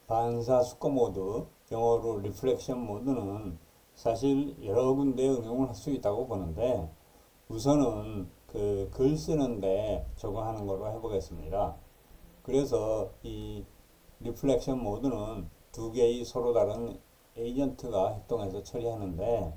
반사 수거 모드, 영어로 리플렉션 모드는 사실 여러 군데 응용을 할 수 있다고 보는데 우선은 그 글 쓰는데 적용하는 걸로 해보겠습니다. 그래서 이 리플렉션 모드는 두 개의 서로 다른 에이전트가 협동해서 처리하는데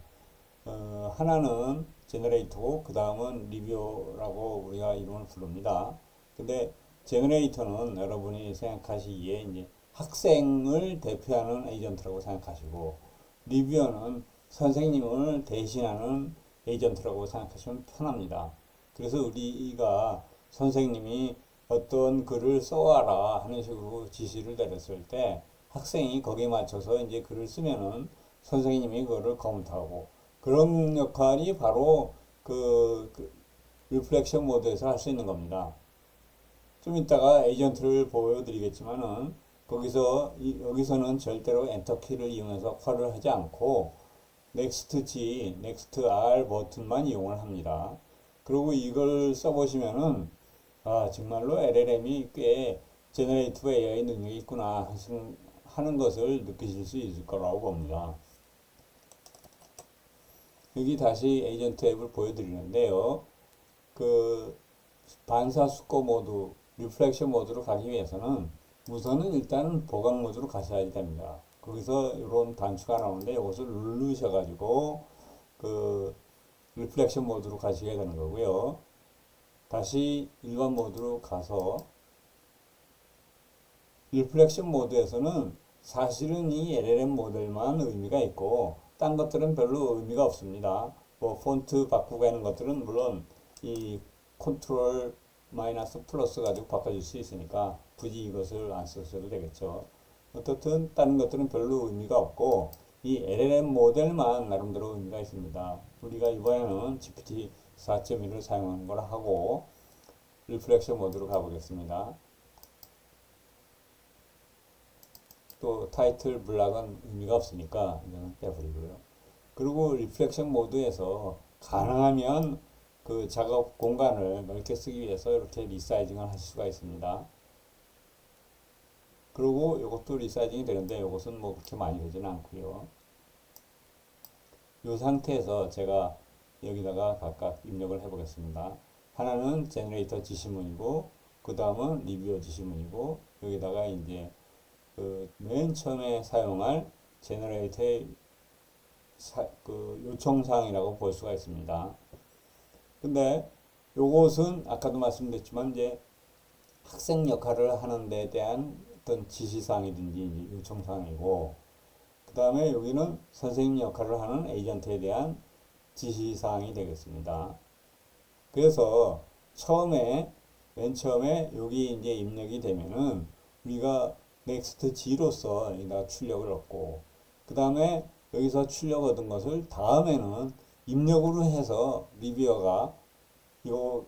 하나는 제너레이터고 그 다음은 리뷰어라고 우리가 이름을 부릅니다. 근데 제너레이터는 여러분이 생각하시기에 이제 학생을 대표하는 에이전트라고 생각하시고 리뷰어는 선생님을 대신하는 에이전트라고 생각하시면 편합니다. 그래서 우리가 선생님이 어떤 글을 써와라 하는 식으로 지시를 내렸을 때 학생이 거기에 맞춰서 이제 글을 쓰면은 선생님이 그거를 검토하고 그런 역할이 바로 그 리플렉션 모드에서 할 수 있는 겁니다. 좀 이따가 에이전트를 보여드리겠지만은 여기서는 절대로 엔터 키를 이용해서 쿼를 하지 않고 넥스트 G, 넥스트 R 버튼만 이용을 합니다. 그리고 이걸 써보시면은 정말로 LLM이 꽤 제너레이티브 AI 능력이 있구나 하는 것을 느끼실 수 있을 거라고 봅니다. 여기 다시 에이전트 앱을 보여드리는데요. 그 반사 수거 모드, 리플렉션 모드로 가기 위해서는 우선은 일단은 보강 모드로 가셔야 됩니다. 거기서 이런 단추가 나오는데 이것을 누르셔가지고 그 리플렉션 모드로 가시게 되는 거고요. 다시 일반 모드로 가서 리플렉션 모드에서는 사실은 이 LLM 모델만 의미가 있고 딴 것들은 별로 의미가 없습니다. 뭐 폰트 바꾸고 하는 것들은 물론 이 컨트롤 마이너스 플러스 가지고 바꿔줄 수 있으니까 굳이 이것을 안 쓰셔도 되겠죠. 어떻든 다른 것들은 별로 의미가 없고 이 LLM 모델만 나름대로 의미가 있습니다. 우리가 이번에는 GPT 4.1을 사용하는 걸 하고 리플렉션 모드로 가보겠습니다. 또 타이틀 블락은 의미가 없으니까 이거는 빼버리고요. 그리고 리플렉션 모드에서 가능하면 그 작업 공간을 넓게 쓰기 위해서 이렇게 리사이징을 하실 수가 있습니다. 그리고 이것도 리사이징이 되는데 이것은 뭐 그렇게 많이 되지는 않고요. 이 상태에서 제가 여기다가 각각 입력을 해 보겠습니다. 하나는 제너레이터 지시문이고 그 다음은 리뷰어 지시문이고 여기다가 이제 그 맨 처음에 사용할 제너레이터의 그 요청사항이라고 볼 수가 있습니다. 근데 요것은 아까도 말씀드렸지만 이제 학생 역할을 하는 데 대한 어떤 지시사항이든지 요청사항이고 그 다음에 여기는 선생님 역할을 하는 에이전트에 대한 지시사항이 되겠습니다. 그래서 맨 처음에 여기 이제 입력이 되면은 우리가 넥스트 G로서 여기다가 출력을 얻고 그 다음에 여기서 출력 얻은 것을 다음에는 입력으로 해서 리뷰어가 요거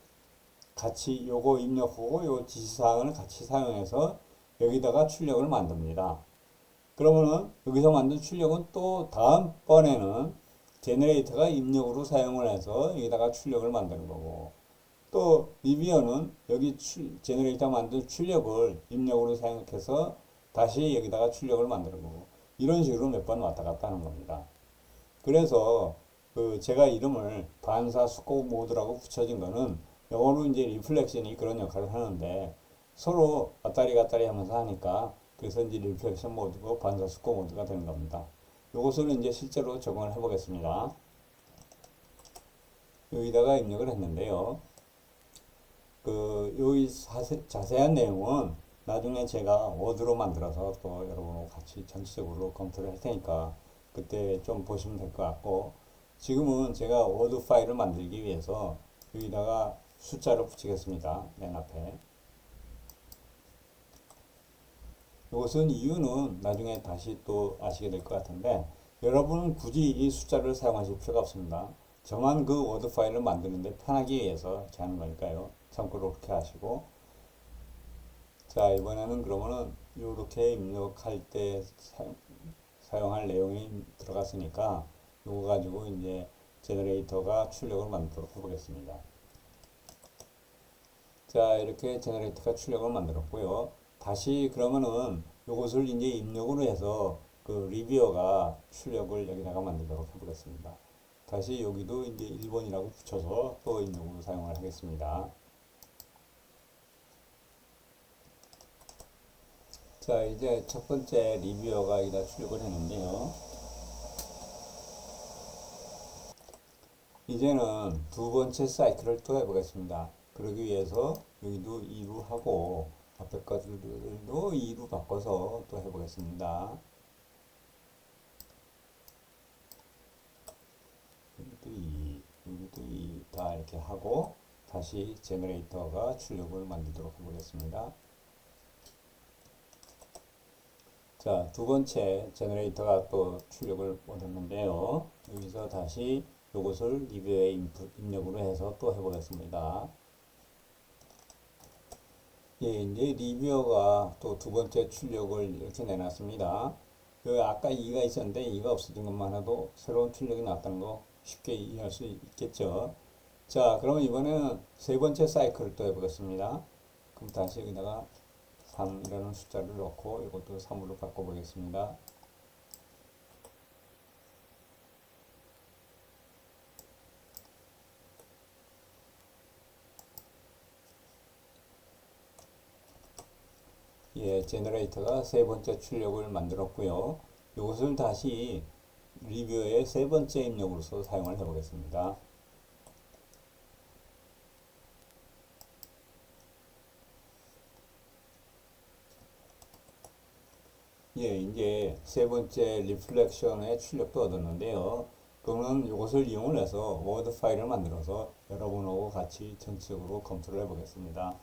입력하고 요 지시사항을 같이 사용해서 여기다가 출력을 만듭니다. 그러면은 여기서 만든 출력은 또 다음번에는 제너레이터가 입력으로 사용을 해서 여기다가 출력을 만드는 거고 또 리뷰어는 여기 제너레이터 만든 출력을 입력으로 사용해서 다시 여기다가 출력을 만드는 거고 이런 식으로 몇 번 왔다 갔다 하는 겁니다. 그래서 그 제가 이름을 반사 수거 모드라고 붙여진 거는 영어로 이제 리플렉션이 그런 역할을 하는데 서로 왔다리 갔다리 하면서 하니까 그래서 이제 리플렉션 모드고 반사 수거 모드가 되는 겁니다. 이것을 이제 실제로 적용을 해 보겠습니다. 여기다가 입력을 했는데요. 여기 자세한 내용은 나중에 제가 워드로 만들어서 또 여러분하고 같이 전체적으로 검토를 할 테니까 그때 좀 보시면 될 것 같고 지금은 제가 워드 파일을 만들기 위해서 여기다가 숫자를 붙이겠습니다. 맨 앞에. 이것은 이유는 나중에 다시 또 아시게 될 것 같은데 여러분은 굳이 이 숫자를 사용하실 필요가 없습니다. 저만 그 워드 파일을 만드는데 편하기 위해서 이렇게 하는 거니까요. 참고로 그렇게 하시고 자 이번에는 그러면은 이렇게 입력할 때 사용할 내용이 들어갔으니까 이거 가지고 이제 제너레이터가 출력을 만들도록 해보겠습니다. 자 이렇게 제너레이터가 출력을 만들었고요. 다시 그러면은 이것을 이제 입력으로 해서 그 리뷰어가 출력을 여기다가 만들도록 해보겠습니다. 다시 여기도 이제 1번이라고 붙여서 또 입력으로 사용을 하겠습니다. 자, 이제 첫 번째 리뷰어가 여기다 출력을 했는데요. 이제는 두 번째 사이클을 또 해보겠습니다. 그러기 위해서 여기도 2로 하고 앞에 것들도 2로 바꿔서 또 해보겠습니다. 여기도 2, 여기도 2 다 이렇게 하고 다시 제너레이터가 출력을 만들도록 해보겠습니다. 자, 두 번째 제너레이터가 또 출력을 얻었는데요. 여기서 다시 이것을 리뷰에 입력으로 해서 또 해보겠습니다. 예, 이제 리뷰어가 또 두 번째 출력을 이렇게 내놨습니다. 여기 아까 2가 있었는데 2가 없어진 것만 해도 새로운 출력이 나왔다는 거 쉽게 이해할 수 있겠죠. 자, 그러면 이번에는 세 번째 사이클을 또 해보겠습니다. 그럼 다시 여기다가 3이라는 숫자를 넣고 이것도 3으로 바꿔보겠습니다. 예, 제너레이터가 세 번째 출력을 만들었고요. 이것을 다시 리뷰어의 세 번째 입력으로서 사용을 해보겠습니다. 예, 이제 세 번째 리플렉션의 출력도 얻었는데요. 그러면 이것을 이용을 해서 워드 파일을 만들어서 여러분하고 같이 전체적으로 검토를 해보겠습니다.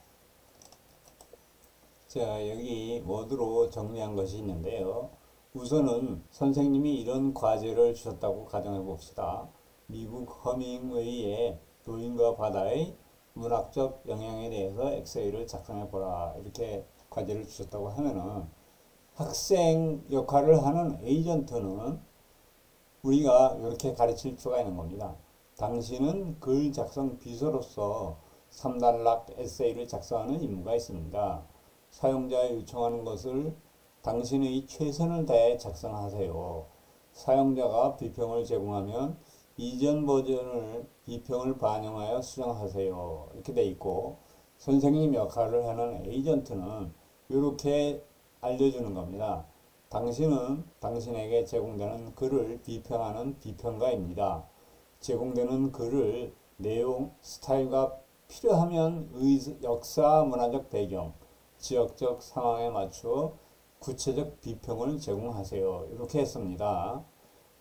자, 여기 워드로 정리한 것이 있는데요. 우선은 선생님이 이런 과제를 주셨다고 가정해 봅시다. 미국 허밍웨이의 노인과 바다의 문학적 영향에 대해서 엑세이를 작성해 보라. 이렇게 과제를 주셨다고 하면은 학생 역할을 하는 에이전트는 우리가 이렇게 가르칠 수가 있는 겁니다. 당신은 글 작성 비서로서 3단락 에세이를 작성하는 임무가 있습니다. 사용자가 요청하는 것을 당신의 최선을 다해 작성하세요. 사용자가 비평을 제공하면 이전 버전을 비평을 반영하여 수정하세요. 이렇게 돼 있고 선생님 역할을 하는 에이전트는 이렇게 알려주는 겁니다. 당신은 당신에게 제공되는 글을 비평하는 비평가입니다. 제공되는 글을 내용, 스타일과 필요하면 역사, 문화적 배경, 지역적 상황에 맞추어 구체적 비평을 제공하세요. 이렇게 했습니다.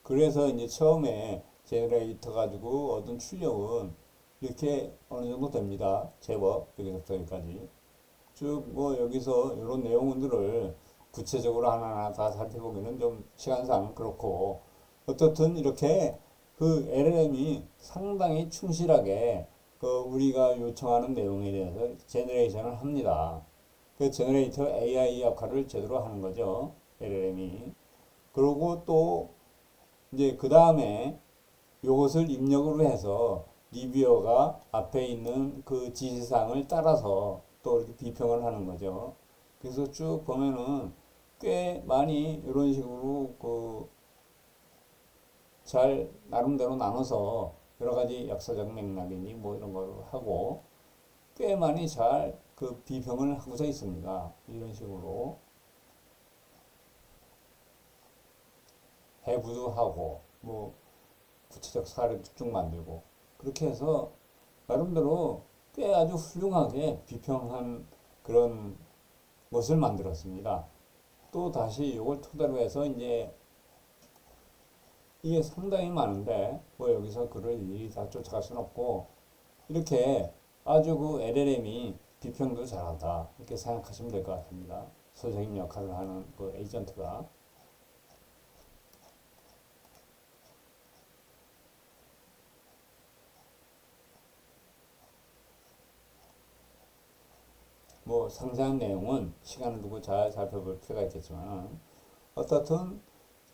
그래서 이제 처음에 제너레이터 가지고 얻은 출력은 이렇게 어느 정도 됩니다. 제법 여기서부터 여기까지. 쭉 뭐 여기서 이런 내용들을 구체적으로 하나하나 다 살펴보기는 좀 시간상 그렇고 어떻든 이렇게 그 LLM이 상당히 충실하게 그 우리가 요청하는 내용에 대해서 제너레이션을 합니다. 그 제너레이터 AI 역할을 제대로 하는 거죠. LLM이. 그리고 또 이제 그 다음에 이것을 입력으로 해서 리뷰어가 앞에 있는 그 지시사항을 따라서 또 이렇게 비평을 하는 거죠. 그래서 쭉 보면은 꽤 많이 이런 식으로 그 잘 나름대로 나눠서 여러 가지 역사적 맥락이니 뭐 이런 걸 하고 꽤 많이 잘 그 비평을 하고자 있습니다. 이런 식으로 해부도 하고 뭐 구체적 사례도 쭉 만들고 그렇게 해서 나름대로 꽤 아주 훌륭하게 비평한 그런 것을 만들었습니다. 또 다시 이걸 토대로 해서 이제 이게 상당히 많은데 뭐 여기서 글을 일일이 다 쫓아갈 수는 없고 이렇게 아주 그 LLM이 비평도 잘한다 이렇게 생각하시면 될 것 같습니다. 선생님 역할을 하는 그 에이전트가 뭐 상세한 내용은 시간을 두고 잘 살펴볼 필요가 있겠지만 어떻든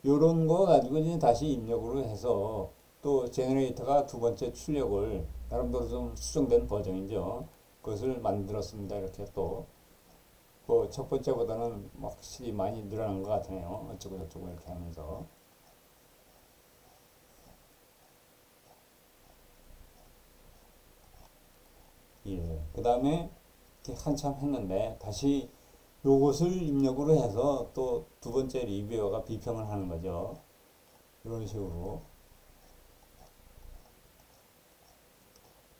요런 거 가지고 이제 다시 입력으로 해서 또 제너레이터가 두 번째 출력을 나름대로 좀 수정된 버전이죠. 그것을 만들었습니다. 이렇게 또 그 첫 번째보다는 확실히 많이 늘어난 것 같네요. 어쩌고 저쩌고 이렇게 하면서. 예. 그 다음에 이렇게 한참 했는데 다시 요것을 입력으로 해서 또 두 번째 리뷰어가 비평을 하는 거죠. 이런 식으로.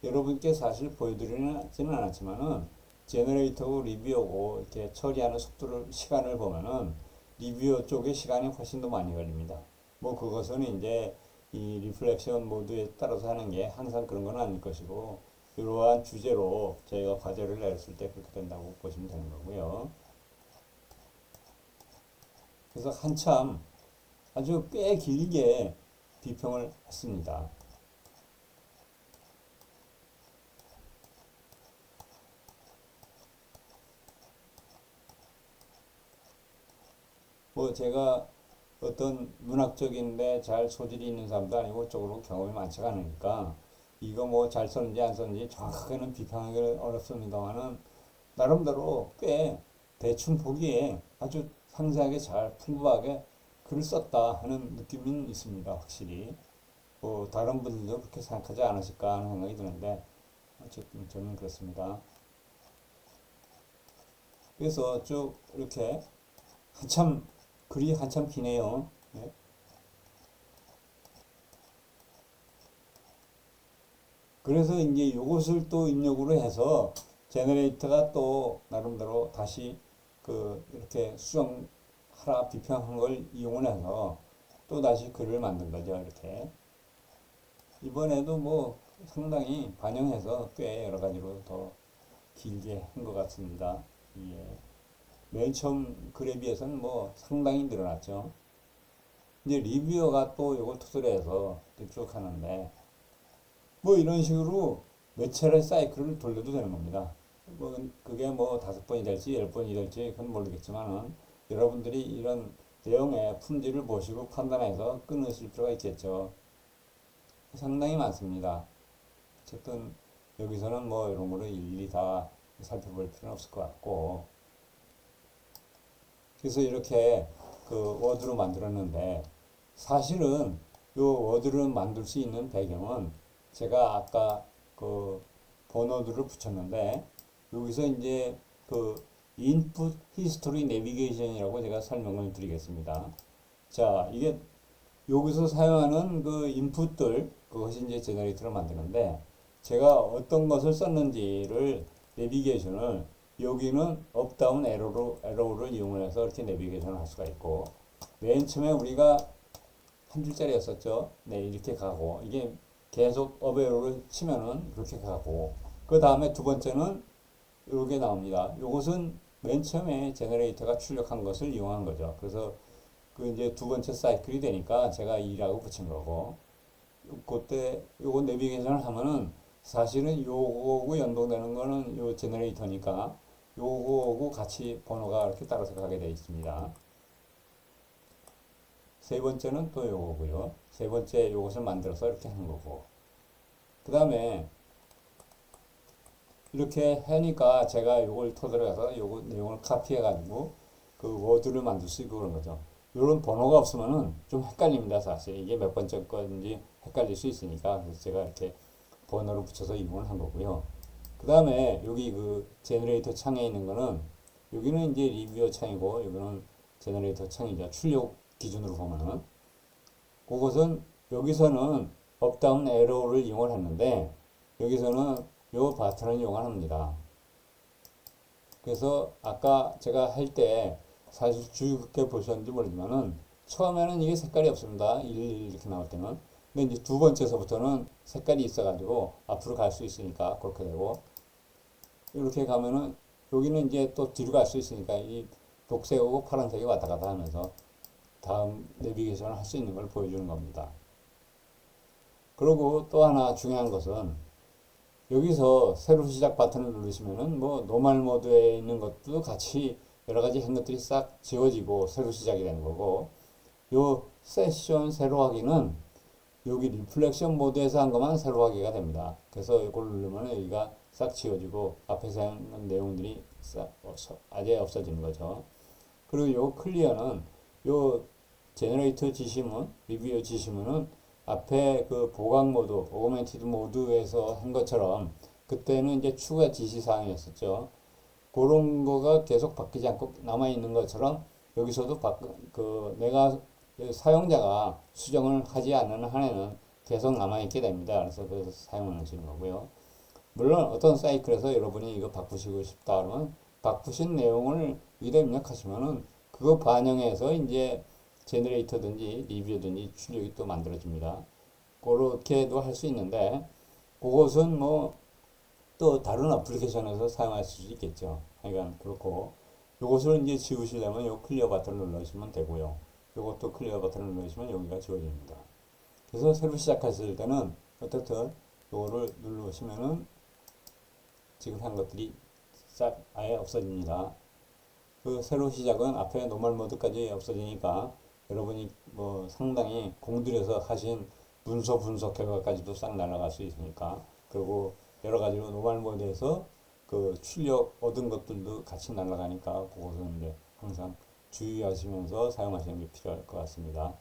여러분께 사실 보여드리지는 않았지만은 제너레이터고 리뷰어고 이렇게 처리하는 속도를 시간을 보면은 리뷰어 쪽에 시간이 훨씬 더 많이 걸립니다. 뭐 그것은 이제 이 리플렉션 모드에 따라서 하는 게 항상 그런 건 아닐 것이고 이러한 주제로 저희가 과제를 냈을 때 그렇게 된다고 보시면 되는 거고요. 그래서 한참 아주 꽤 길게 비평을 했습니다. 뭐 제가 어떤 문학적인데 잘 소질이 있는 사람도 아니고 쪽으로 경험이 많지가 않으니까 이거 뭐 잘 썼는지 안 썼는지 정확하게는 비평하기 어렵습니다만은 나름대로 꽤 대충 보기에 아주 상세하게 잘 풍부하게 글을 썼다 하는 느낌은 있습니다. 확실히. 뭐 다른 분들도 그렇게 생각하지 않으실까 하는 생각이 드는데 어쨌든 저는 그렇습니다. 그래서 쭉 이렇게 한참 글이 한참 기네요. 네. 그래서 이제 이것을 또 입력으로 해서 제너레이터가 또 나름대로 다시 그 이렇게 수정하라 비평한 걸 이용을 해서 또 다시 글을 만든 거죠. 이렇게 이번에도 뭐 상당히 반영해서 꽤 여러 가지로 더 길게 한 것 같습니다. 예. 맨 처음 글에 비해서는 뭐 상당히 늘어났죠. 이제 리뷰어가 또 이걸 토대로 해서 쭉 하는데 뭐 이런 식으로 몇 차례 사이클을 돌려도 되는 겁니다. 뭐 그게 뭐 5번이 될지 10번이 될지 그건 모르겠지만은 여러분들이 이런 내용의 품질을 보시고 판단해서 끊으실 필요가 있겠죠. 상당히 많습니다. 어쨌든 여기서는 뭐 이런 거를 일일이 다 살펴볼 필요는 없을 것 같고 그래서 이렇게 그 워드로 만들었는데 사실은 이 워드를 만들 수 있는 배경은 제가 아까 그 번호들을 붙였는데 여기서 이제 그 인풋 히스토리 내비게이션이라고 제가 설명을 드리겠습니다. 자, 이게 여기서 사용하는 그 인풋들 그것이 이제 제너레이터를 만드는데 제가 어떤 것을 썼는지를 내비게이션을 여기는 업다운 에로를 이용해서 이렇게 내비게이션을 할 수가 있고 맨 처음에 우리가 한 줄짜리였었죠. 네, 이렇게 가고 이게 계속 업 에로를 치면은 이렇게 가고 그 다음에 두 번째는 이렇게 나옵니다. 이것은 맨 처음에 제너레이터가 출력한 것을 이용한 거죠. 그래서 그 이제 두 번째 사이클이 되니까 제가 2라고 붙인 거고 그때 요거 내비게이션을 하면은 사실은 요거하고 연동되는 거는 요 제너레이터니까 요거하고 같이 번호가 이렇게 따라서 가게 되어 있습니다. 세 번째는 또 요거고요. 세 번째 요것을 만들어서 이렇게 하는 거고. 그 다음에 이렇게 하니까 제가 요걸 토대로 해서 요거 내용을 카피해 가지고 그 워드를 만들 수 있고 그런 거죠. 요런 번호가 없으면은 좀 헷갈립니다. 사실 이게 몇 번째 건지 헷갈릴 수 있으니까 그래서 제가 이렇게 번호를 붙여서 이용을 한 거고요. 그 다음에 여기 그 제너레이터 창에 있는 거는 여기는 이제 리뷰어 창이고 여기는 제너레이터 창이죠. 출력 기준으로 보면은 그것은 여기서는 업다운 에러를 이용을 했는데 여기서는 요 버튼을 이용을 합니다. 그래서 아까 제가 할 때 사실 주의 깊게 보셨는지 모르지만은 처음에는 이게 색깔이 없습니다. 1 이렇게 나올 때는. 근데 이제 두 번째서부터는 색깔이 있어가지고 앞으로 갈 수 있으니까 그렇게 되고 이렇게 가면은 여기는 이제 또 뒤로 갈 수 있으니까 이 녹색하고 파란색이 왔다 갔다 하면서 다음 내비게이션을 할 수 있는 걸 보여주는 겁니다. 그리고 또 하나 중요한 것은 여기서 새로 시작 버튼을 누르시면은 뭐 노멀 모드에 있는 것도 같이 여러 가지 한 것들이 싹 지워지고 새로 시작이 되는 거고 요 세션 새로 하기는 여기 리플렉션 모드에서 한 것만 새로 하기가 됩니다. 그래서 이걸 누르면 여기가 싹 지워지고 앞에서 하는 내용들이 아예 없어지는 거죠. 그리고 요 클리어는 요 제너레이터 지시문, 리뷰어 지시문은 앞에 그 보강 모드, 오그멘티드 모드에서 한 것처럼 그때는 이제 추가 지시 사항이었었죠. 그런 거가 계속 바뀌지 않고 남아 있는 것처럼 여기서도 내가 사용자가 수정을 하지 않는 한에는 계속 남아 있게 됩니다. 그래서 사용하시는 거고요. 물론 어떤 사이클에서 여러분이 이거 바꾸시고 싶다 그러면 바꾸신 내용을 여기다 입력하시면은 그거 반영해서 이제 제너레이터든지 리뷰든지 출력이 또 만들어집니다. 그렇게도 할 수 있는데 그것은 뭐 또 다른 어플리케이션에서 사용할 수 있겠죠. 그러니까 그렇고 요것을 이제 지우시려면 요 클리어 버튼을 누르시면 되고요. 요것도 클리어 버튼을 누르시면 여기가 지워집니다. 그래서 새로 시작하실 때는 어떻든 요거를 누르시면은 지금 한 것들이 싹 아예 없어집니다. 그 새로 시작은 앞에 노멀 모드까지 없어지니까 여러분이 뭐 상당히 공들여서 하신 문서 분석 결과까지도 싹 날아갈 수 있으니까, 그리고 여러 가지로 노멀 모드에서 그 출력 얻은 것들도 같이 날아가니까 그것은 이제 항상 주의하시면서 사용하시는 게 필요할 것 같습니다.